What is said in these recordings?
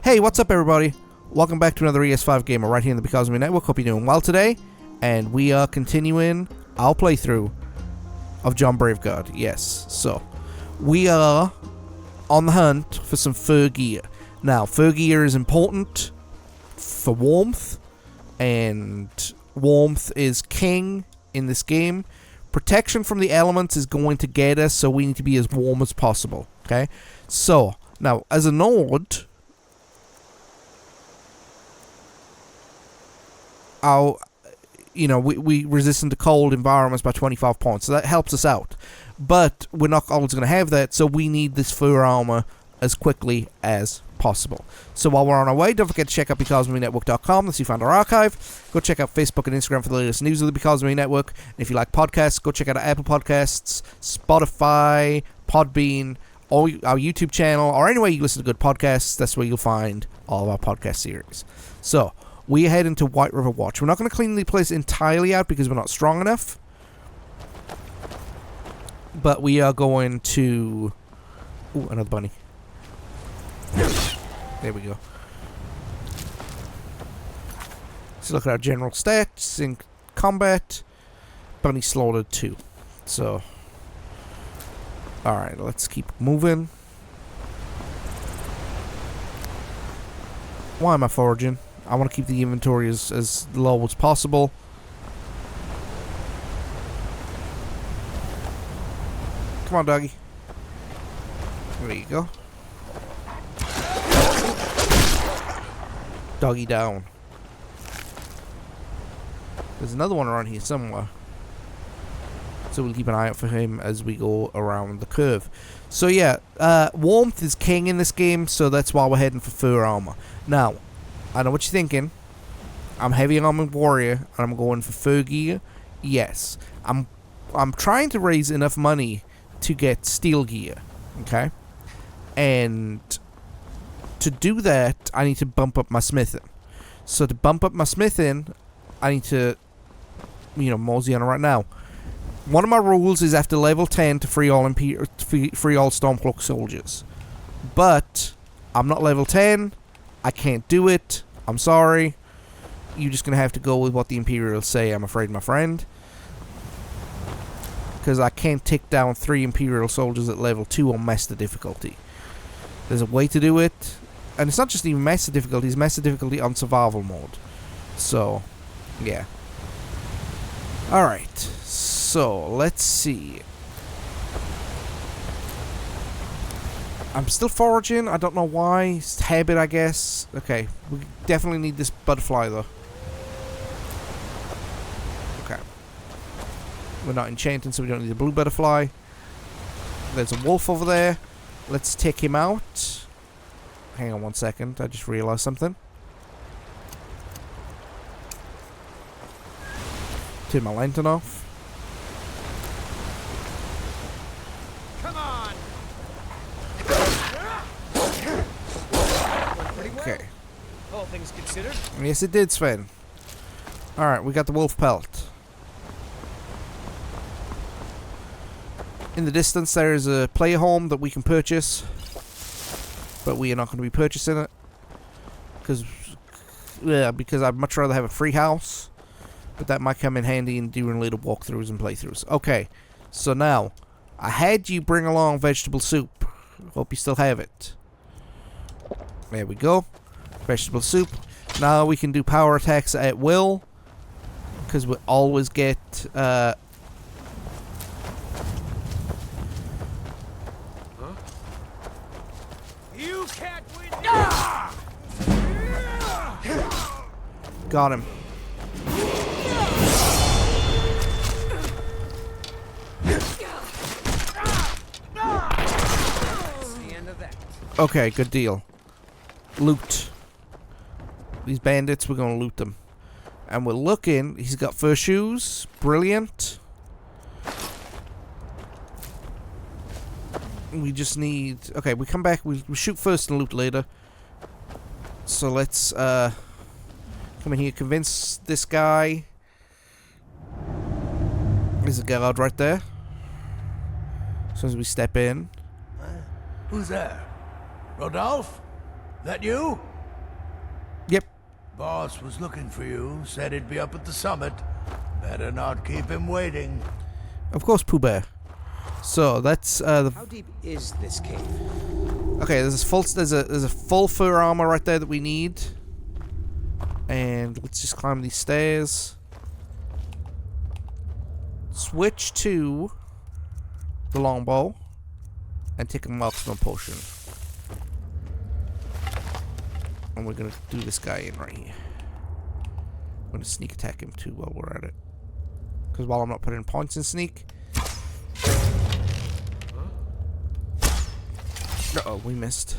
Hey, what's up everybody? Welcome back to another ES5 gamer right here in the Because of Me Network. Hope you're doing well today. And we are continuing our playthrough of Jon Brave-Guard. Yes, so we are on the hunt for some fur gear. Now, fur gear is important for warmth, and warmth is king in this game. Protection from the elements is going to get us, so we need to be as warm as possible. Okay? So, now, as a node, we resistant to cold environments by 25 points, so that helps us out. But we're not always going to have that, so we need this fur armor as quickly as possible. So while we're on our way, don't forget to check out BecauseOfMeNetwork.com. That's where you find our archive. Go check out Facebook and Instagram for the latest news of the Because of Me Network. And if you like podcasts, go check out our Apple Podcasts, Spotify, Podbean, or our YouTube channel, or anywhere you listen to good podcasts. That's where you'll find all of our podcast series. So we head into White River Watch. We're not going to clean the place entirely out because we're not strong enough. But we are going to... Ooh, another bunny. There we go. Let's look at our general stats in combat. Bunny slaughtered 2. So, alright, let's keep moving. Why am I foraging? I want to keep the inventory as low as possible. Come on, doggy. There you go. Doggy down. There's another one around here somewhere. So we'll keep an eye out for him as we go around the curve. So yeah, warmth is king in this game, so that's why we're heading for fur armor. Now, I know what you're thinking. I'm heavy armored warrior, and I'm going for fur gear. Yes. I'm trying to raise enough money to get steel gear. Okay? And to do that, I need to bump up my smithing. So to bump up my smithing, I need to, mosey on it right now. One of my rules is after level 10 to free all Stormcloak soldiers. But I'm not level 10. I can't do it. I'm sorry. You're just gonna have to go with what the Imperials say, I'm afraid, my friend. Because I can't take down 3 Imperial soldiers at level 2 on Master difficulty. There's a way to do it. And it's not just even Master difficulty, it's Master difficulty on survival mode. So, yeah. Alright, so let's see. I'm still foraging, I don't know why. It's habit, I guess. Okay, we definitely need this butterfly though. Okay. We're not enchanting, so we don't need the blue butterfly. There's a wolf over there. Let's take him out. Hang on one second, I just realized something. Turn my lantern off. Come on. Okay. All things considered. Yes, it did, Sven. Alright, we got the wolf pelt. In the distance, there is a player home that we can purchase. But we are not going to be purchasing it. Because I'd much rather have a free house. But that might come in handy in doing later walkthroughs and playthroughs. Okay, so now, I had you bring along vegetable soup. Hope you still have it. There we go. Vegetable soup. Now we can do power attacks at will. Because we always get... You can't win. Got him. Okay, good deal. Loot. These bandits, we're gonna loot them. And we're looking, he's got fur shoes. Brilliant. We just need... Okay, we come back, we shoot first and loot later. So let's, come in here, convince this guy. There's a guard right there. As soon as we step in. Who's there? Rodolphe? That you? Boss was looking for you, said he'd be up at the summit. Better not keep him waiting. Of course, Pooh Bear. So that's How deep is this cave? okay. There's a full fur armor right there that we need, and let's just climb these stairs. Switch to the longbow and take a marksman potion. And we're gonna do this guy in right here. I'm gonna sneak attack him too while we're at it. Because while I'm not putting points in sneak. Uh-oh, we missed.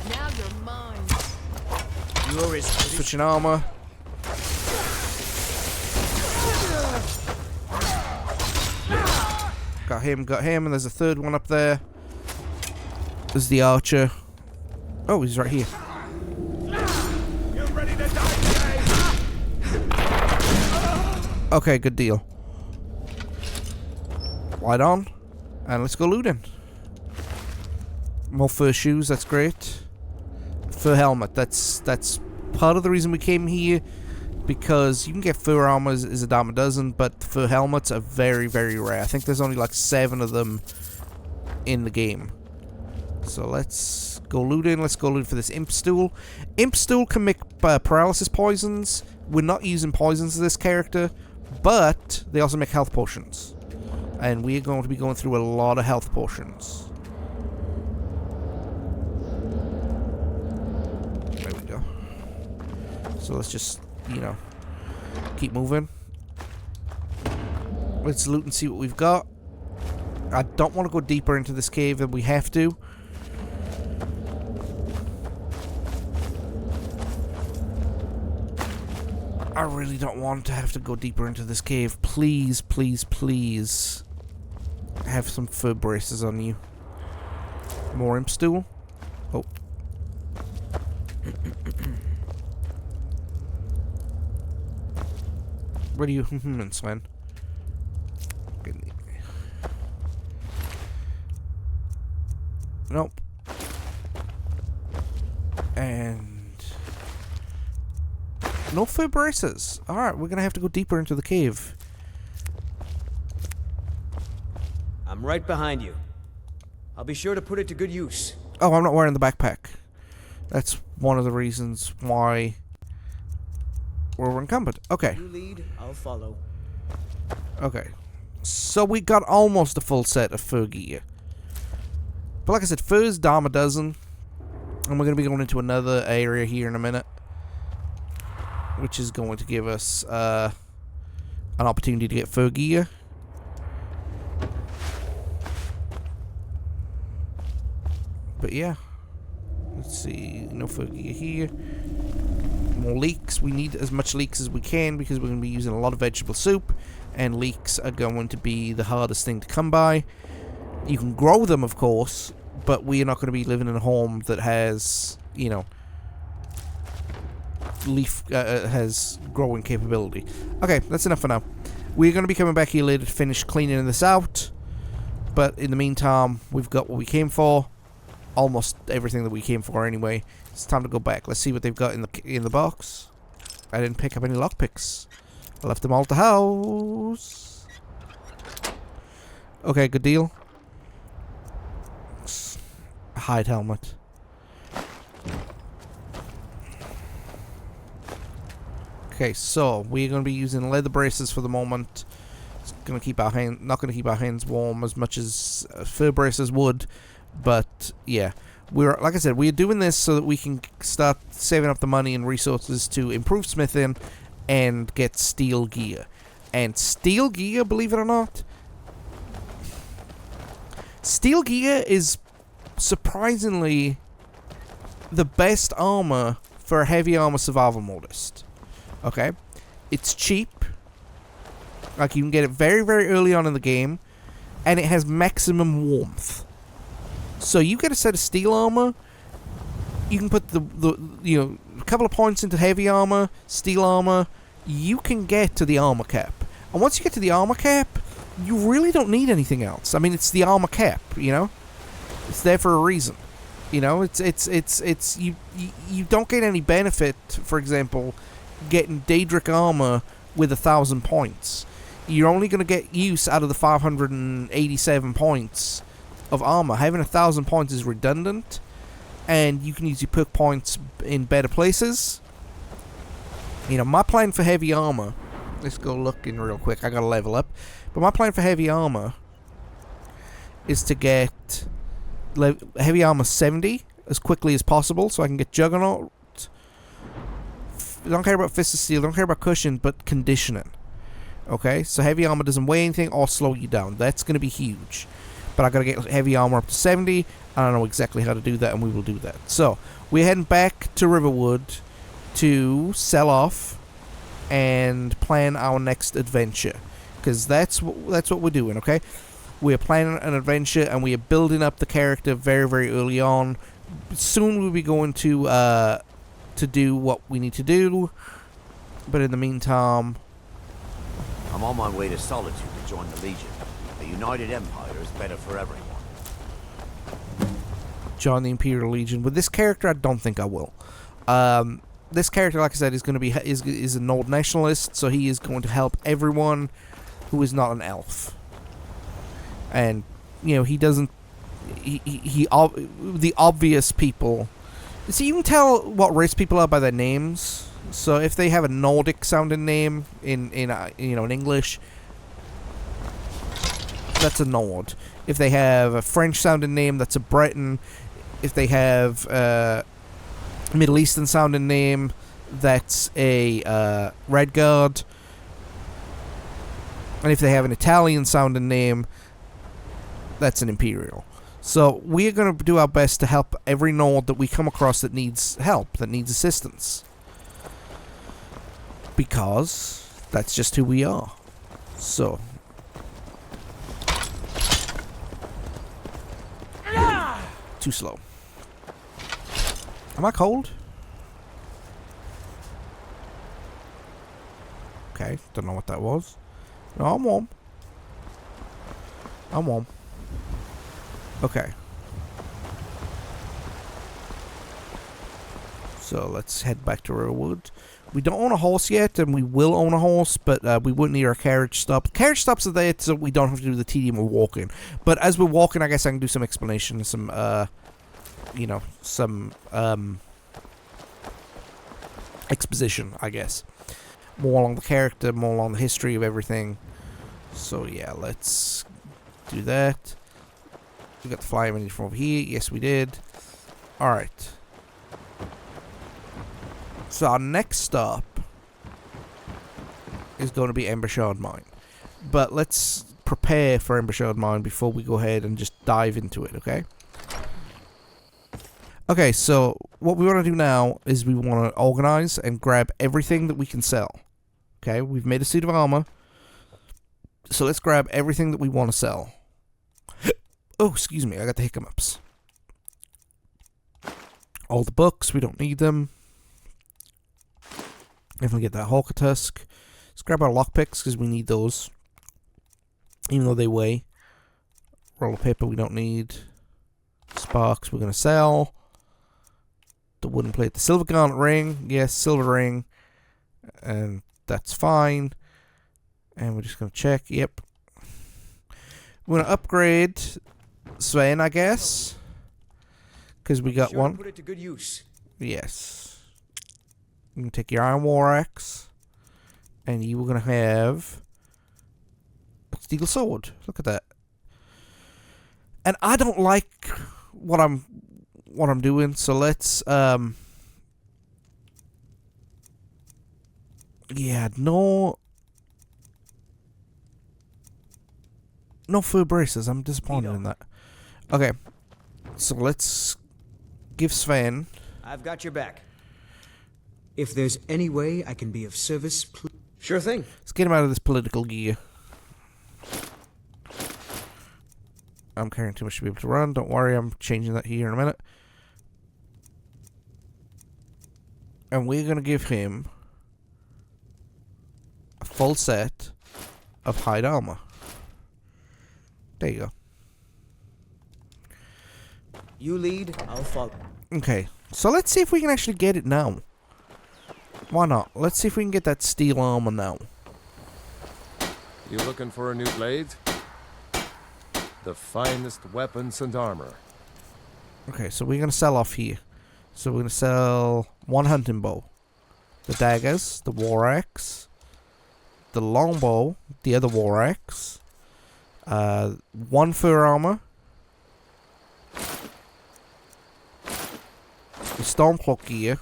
Now you're mine. You're as good as Switching armor. Got him, and there's a third one up there. There's the archer. Oh, he's right here. You're ready to die today. Okay, good deal. Light on. And let's go looting. More fur shoes, that's great. Fur helmet, that's part of the reason we came here. Because you can get fur armor as a dime a dozen, but fur helmets are very, very rare. I think there's only like 7 of them in the game. So let's go looting. Let's go loot for this imp stool. Imp stool can make paralysis poisons. We're not using poisons to this character, but they also make health potions. And we're going to be going through a lot of health potions. There we go. So let's just, you know, keep moving. Let's loot and see what we've got. I don't want to go deeper into this cave than we have to. I really don't want to have to go deeper into this cave. Please, please, please have some fur braces on you. More imp stool. Oh. What are you Sven? Nope. And no fur braces. Alright, we're gonna have to go deeper into the cave. I'm right behind you. I'll be sure to put it to good use. Oh, I'm not wearing the backpack. That's one of the reasons why we're encumbered. Okay. You lead, I'll follow. Okay. So we got almost a full set of fur gear. But like I said, fur's dime a dozen. And we're going to be going into another area here in a minute. Which is going to give us an opportunity to get fur gear. But yeah. Let's see. No fur gear here. More leeks. We need as much leeks as we can because we're going to be using a lot of vegetable soup. And leeks are going to be the hardest thing to come by. You can grow them, of course. But we are not going to be living in a home that has, you know, has growing capability. Okay, that's enough for now. We're going to be coming back here later to finish cleaning this out. But in the meantime, we've got what we came for. Almost everything that we came for anyway. It's time to go back. Let's see what they've got in the box. I didn't pick up any lockpicks. I left them all at the house. Okay, good deal. Hide helmet. Okay, so we're going to be using leather braces for the moment. It's going to keep our not going to keep our hands warm as much as fur braces would, but yeah, like I said, we're doing this so that we can start saving up the money and resources to improve smithing and get steel gear. And steel gear, believe it or not, steel gear is surprisingly the best armor for a heavy armor survival modist. Okay, it's cheap. Like, you can get it very, very early on in the game, and it has maximum warmth. So you get a set of steel armor, you can put the you know, a couple of points into heavy armor, steel armor, you can get to the armor cap. And once you get to the armor cap, you really don't need anything else. I mean, it's the armor cap, you know? It's there for a reason. You know, it's you don't get any benefit, for example, getting Daedric armor with 1,000 points. You're only going to get use out of the 587 points of armor. Having 1,000 points is redundant, and you can use your perk points in better places. You know, my plan for heavy armor, let's go looking real quick, I gotta level up, but my plan for heavy armor is to get heavy armor 70 as quickly as possible, so I can get Juggernaut. I don't care about Fist of Steel, don't care about cushion, but conditioning. Okay, so heavy armor doesn't weigh anything or slow you down. That's going to be huge. But I got to get heavy armor up to 70. I don't know exactly how to do that, and we will do that. So, we're heading back to Riverwood to sell off and plan our next adventure. Because that's what we're doing, okay? We're planning an adventure, and we are building up the character very, very early on. Soon we'll be going to do what we need to do. But in the meantime, I'm on my way to Solitude to join the Legion. A united empire is better for everyone. join the Imperial Legion. With this character, I don't think I will. This character, like I said, is going to be is a Nord nationalist, so he is going to help everyone who is not an elf. And you know, he doesn't. The obvious people. So you can tell what race people are by their names. So if they have a Nordic sounding name in English, that's a Nord. If they have a French sounding name, that's a Breton. If they have a Middle Eastern sounding name, that's a Redguard. And if they have an Italian sounding name, that's an Imperial. So we're going to do our best to help every Nord that we come across that needs help, that needs assistance. Because that's just who we are. So. Too slow. Am I cold? Okay, don't know what that was. No, I'm warm. I'm warm. Okay. So let's head back to Riverwood. We don't own a horse yet, and we will own a horse, but we wouldn't need our carriage stop. Carriage stops are there so we don't have to do the tedium of walking. But as we're walking, I guess I can do some explanation, some exposition, I guess. More along the character, more along the history of everything. So yeah, let's do that. We got the flyer menu from over here. Yes, we did. Alright. So our next stop is going to be Embershard Mine. But let's prepare for Embershard Mine before we go ahead and just dive into it, okay? Okay, so what we want to do now is we want to organize and grab everything that we can sell. Okay, we've made a suit of armor. So let's grab everything that we want to sell. Oh, excuse me, I got the hiccups. All the books, we don't need them. If we get that Hawker Tusk. Let's grab our lockpicks, because we need those. Even though they weigh. Roll of paper we don't need. Sparks we're going to sell. The wooden plate. The silver garnet ring. Yes, silver ring. And that's fine. And we're just going to check. Yep. We're going to upgrade Sven, I guess. Because we got one. Put it to good use. Yes. You can take your Iron War Axe. And you were going to have a steel sword. Look at that. And I don't like what I'm doing, so let's yeah, no fur braces. I'm disappointed in that. Okay. So let's give Sven. I've got your back. If there's any way I can be of service, please. Sure thing. Let's get him out of this political gear. I'm carrying too much to be able to run. Don't worry, I'm changing that here in a minute. And we're going to give him a full set of hide armor. There you go. You lead, I'll follow. Okay, so let's see if we can actually get it now. Why not? Let's see if we can get that steel armor now. You looking for a new blade? The finest weapons and armor. Okay, so we're going to sell off here. So we're going to sell one hunting bow, the daggers, the war axe, the longbow, the other war axe, one fur armor, the stormcloak gear,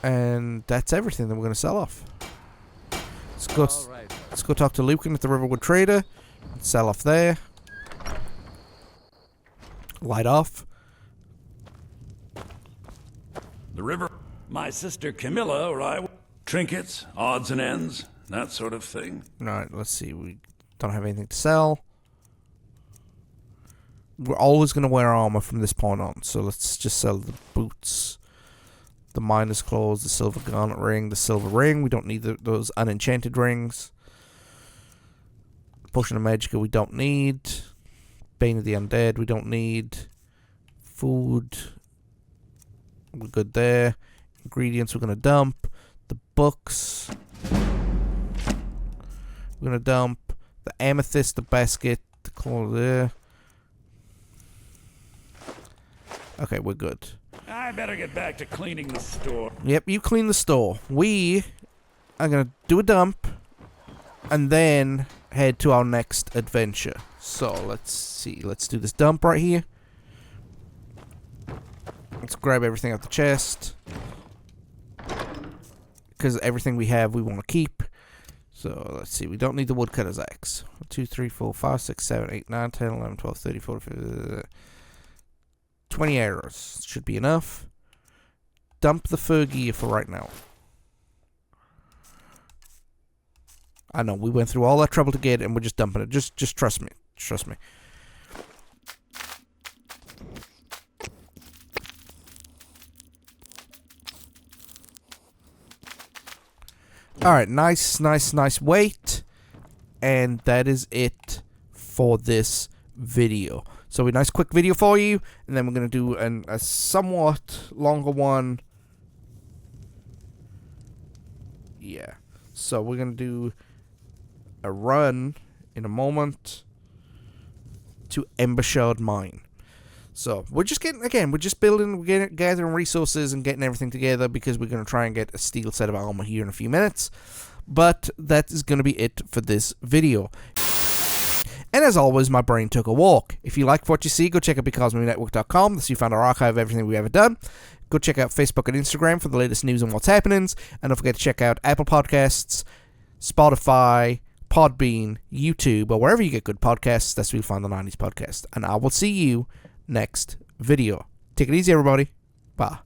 and that's everything that we're going to sell off. Let's go talk to Lucan at the Riverwood Trader. Sell off there. Light off. The river. My sister Camilla or I. Trinkets, odds and ends, that sort of thing. Alright, let's see. We don't have anything to sell. We're always going to wear armor from this point on. So let's just sell the boots, the miner's clothes, the silver garnet ring, the silver ring. We don't need those unenchanted rings. Potion of Magicka we don't need. Bane of the Undead we don't need. Food, we're good there. Ingredients we're going to dump. The books we're going to dump. The amethyst, the basket, the clothes there. Okay, we're good. I better get back to cleaning the store. Yep, you clean the store. We are going to do a dump and then head to our next adventure. So, let's see. Let's do this dump right here. Let's grab everything out the chest. Because everything we have we want to keep. So, let's see. We don't need the woodcutter's axe. 1, 2, 3, 4, 5, 6, 7, 8, 9, 10, 11, 12, 13, 14, 20 arrows. Should be enough. Dump the fur gear for right now. I know, we went through all that trouble to get it, and we're just dumping it. Just trust me. Trust me. Alright, nice weight. And that is it for this video. So a nice quick video for you, and then we're going to do a somewhat longer one. Yeah. So we're going to do a run in a moment to Embershard Mine. So we're just building, gathering resources and getting everything together because we're going to try and get a steel set of armor here in a few minutes. But that is going to be it for this video. And as always, my brain took a walk. If you like what you see, go check out BecauseMoviNetwork.com. That's where you find our archive of everything we've ever done. Go check out Facebook and Instagram for the latest news and what's happenings. And don't forget to check out Apple Podcasts, Spotify, Podbean, YouTube, or wherever you get good podcasts. That's where you'll find the 90s podcast. And I will see you next video. Take it easy, everybody. Bye.